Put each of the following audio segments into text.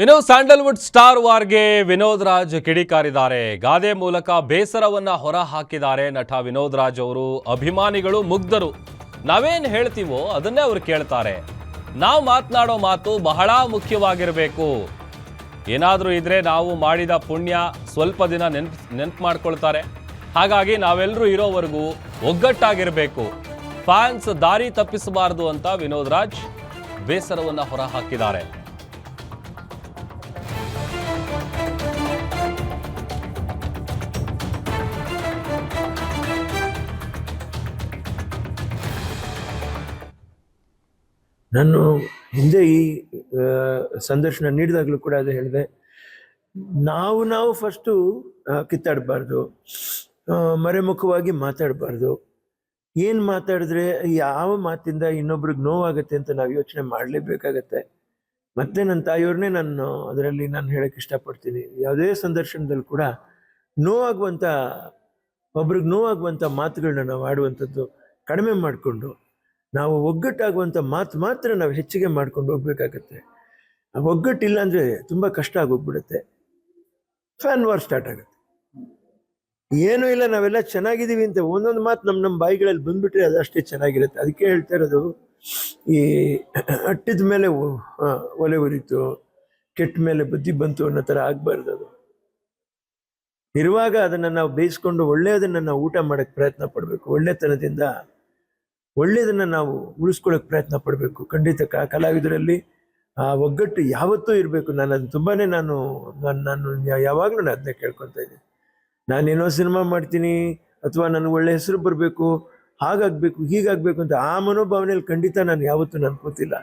ಇನ್ನು Sandalwood star ವಾರ್ಗೆ Vinod Raj ಕಿಡಿಕಾರಿದ್ದಾರೆ. ಗಾದೆ ಮೂಲಕ ಬೇಸರವನ್ನ ಹೊರ ಹಾಕಿದ್ದಾರೆ ನಟ ವಿನೋದ್ ರಾಜ್ ಅವರು. ಅಭಿಮಾನಿಗಳು ಮುಗ್ಧರು. ನಾವೇನ್ ಹೇಳ್ತೀವೋ ಅದನ್ನೇ ಅವರು ಕೇಳ್ತಾರೆ. ನಾವು ಮಾತನಾಡೋ ಮಾತು ಬಹಳ ಮುಖ್ಯವಾಗಿರಬೇಕು. ಏನಾದರೂ ಇದ್ರೆ ನಾವು ಮಾಡಿದ ಪುಣ್ಯ ಸ್ವಲ್ಪ ದಿನ ನೆನ್ಪು ಮಾಡ್ಕೊಳ್ತಾರೆ. ಹಾಗಾಗಿ ನಾವೆಲ್ಲರೂ ಇರೋವರೆಗೂ ಒಗ್ಗಟ್ಟಾಗಿರಬೇಕು. ಫ್ಯಾನ್ಸ್ ದಾರಿ ತಪ್ಪಿಸಬಾರದು ಅಂತ ವಿನೋದ್ ರಾಜ್ ಬೇಸರವನ್ನ ಹೊರ ಹಾಕಿದ್ದಾರೆ. ನಾನು ಹಿಂದೆ ಈ ಸಂದರ್ಶನ ನೀಡಿದಾಗಲೂ ಕೂಡ ಅದು ಹೇಳಿದೆ, ನಾವು ಫಸ್ಟು ಕಿತ್ತಾಡಬಾರ್ದು, ಮರೆಮುಖವಾಗಿ ಮಾತಾಡಬಾರ್ದು. ಏನು ಮಾತಾಡಿದ್ರೆ ಯಾವ ಮಾತಿಂದ ಇನ್ನೊಬ್ರಿಗೆ ನೋವಾಗುತ್ತೆ ಅಂತ ನಾವು ಯೋಚನೆ ಮಾಡಲೇಬೇಕಾಗತ್ತೆ. ಮತ್ತೆ ನನ್ನ ತಾಯಿಯವ್ರನ್ನೇ ನಾನು ಹೇಳಕ್ಕೆ ಇಷ್ಟಪಡ್ತೀನಿ, ಯಾವುದೇ ಸಂದರ್ಶನದಲ್ಲಿ ಕೂಡ ಒಬ್ರಿಗೆ ನೋವಾಗುವಂಥ ಮಾತುಗಳನ್ನ ನಾವು ಆಡುವಂಥದ್ದು ಕಡಿಮೆ ಮಾಡಿಕೊಂಡು ನಾವು ಒಗ್ಗಟ್ಟಾಗುವಂಥ ಮಾತು ಮಾತ್ರ ನಾವು ಹೆಚ್ಚಿಗೆ ಮಾಡ್ಕೊಂಡು ಹೋಗ್ಬೇಕಾಗತ್ತೆ. ಆ ಒಗ್ಗಟ್ಟಿಲ್ಲ ಅಂದರೆ ತುಂಬ ಕಷ್ಟ ಆಗೋಗ್ಬಿಡುತ್ತೆ. ಫ್ಯಾನ್ ವಾರ್ ಸ್ಟಾರ್ಟ್ ಆಗುತ್ತೆ. ಏನೂ ಇಲ್ಲ, ನಾವೆಲ್ಲ ಚೆನ್ನಾಗಿದ್ದೀವಿ ಅಂತ ಒಂದೊಂದು ಮಾತು ನಮ್ಮ ಬಾಯಿಗಳಲ್ಲಿ ಬಂದ್ಬಿಟ್ರೆ ಅದು ಅಷ್ಟೇ ಚೆನ್ನಾಗಿರುತ್ತೆ. ಅದಕ್ಕೆ ಹೇಳ್ತಾ ಇರೋದು, ಈ ಅಟ್ಟಿದ ಮೇಲೆ ಒಲೆ ಉರಿತು, ಕೆಟ್ಟ ಮೇಲೆ ಬುದ್ಧಿ ಬಂತು ಅನ್ನೋ ಥರ ಆಗಬಾರ್ದು. ಅದು ಇರುವಾಗ ಅದನ್ನು ನಾವು ಬೇಯಿಸ್ಕೊಂಡು ಒಳ್ಳೆಯದನ್ನು ನಾವು ಊಟ ಮಾಡೋಕ್ಕೆ ಪ್ರಯತ್ನ ಪಡಬೇಕು. ಒಳ್ಳೆತನದಿಂದ ಒಳ್ಳೆಯದನ್ನು ನಾವು ಉಳಿಸ್ಕೊಳ್ಳೋಕೆ ಪ್ರಯತ್ನ ಪಡಬೇಕು. ಖಂಡಿತ ಕಲಾವಿದರಲ್ಲಿ ಆ ಒಗ್ಗಟ್ಟು ಯಾವತ್ತೂ ಇರಬೇಕು. ನಾನು ಅದು ತುಂಬಾ ನಾನು ಯಾವಾಗಲೂ ಅದನ್ನೇ ಕೇಳ್ಕೊತಾ ಇದ್ದೀನಿ. ನಾನೇನೋ ಸಿನಿಮಾ ಮಾಡ್ತೀನಿ ಅಥವಾ ನನಗೆ ಒಳ್ಳೆ ಹೆಸರು ಬರಬೇಕು, ಹಾಗಾಗಬೇಕು ಹೀಗಾಗಬೇಕು ಅಂತ ಆ ಮನೋಭಾವನೆಯಲ್ಲಿ ಖಂಡಿತ ನಾನು ಯಾವತ್ತೂ ಅನ್ಕೋತಿಲ್ಲ,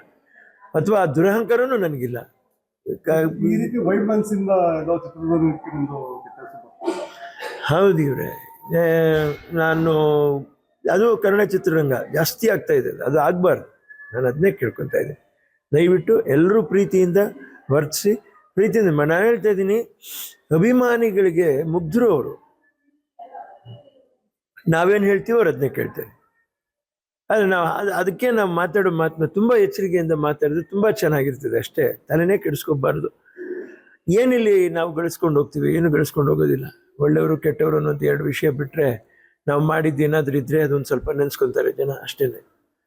ಅಥವಾ ಆ ದುರಹಂಕಾರನೂ ನನಗಿಲ್ಲ. ಹೌದು ಇವ್ರೆ, ನಾನು ಅದು ಕನ್ನಡ ಚಿತ್ರರಂಗ ಜಾಸ್ತಿ ಆಗ್ತಾ ಇದೆ, ಅದು ಆಗಬಾರ್ದು. ನಾನು ಅದನ್ನೇ ಕೇಳ್ಕೊತಾ ಇದ್ದೀನಿ. ದಯವಿಟ್ಟು ಎಲ್ಲರೂ ಪ್ರೀತಿಯಿಂದ ವರ್ತಿಸಿ, ಪ್ರೀತಿಯಿಂದ ನಾನು ಹೇಳ್ತಾ ಇದ್ದೀನಿ, ಅಭಿಮಾನಿಗಳಿಗೆ ಮುಗ್ಧರು ಅವರು. ನಾವೇನು ಹೇಳ್ತೀವೋ ಅವ್ರು ಅದನ್ನೇ ಕೇಳ್ತಾರೆ. ಆದರೆ ಅದಕ್ಕೆ ನಾವು ಮಾತಾಡೋ ಮಾತನ್ನ ತುಂಬ ಎಚ್ಚರಿಕೆಯಿಂದ ಮಾತಾಡಿದ್ರೆ ತುಂಬ ಚೆನ್ನಾಗಿರ್ತದೆ. ಅಷ್ಟೇ, ತಲೆನೇ ಕೆಡಿಸ್ಕೋಬಾರ್ದು. ಏನಿಲ್ಲಿ ನಾವು ಗಳಿಸ್ಕೊಂಡು ಹೋಗ್ತೀವಿ, ಏನು ಗಳಿಸ್ಕೊಂಡು ಹೋಗೋದಿಲ್ಲ. ಒಳ್ಳೆಯವರು ಕೆಟ್ಟವರು ಅನ್ನೋದು ಎರಡು ವಿಷಯ ಬಿಟ್ಟರೆ ನಾವು ಮಾಡಿದ್ದು ಏನಾದರೂ ಇದ್ದರೆ ಅದೊಂದು ಸ್ವಲ್ಪ ನೆನೆಸ್ಕೊತಾರೆ ಜನ, ಅಷ್ಟೇ.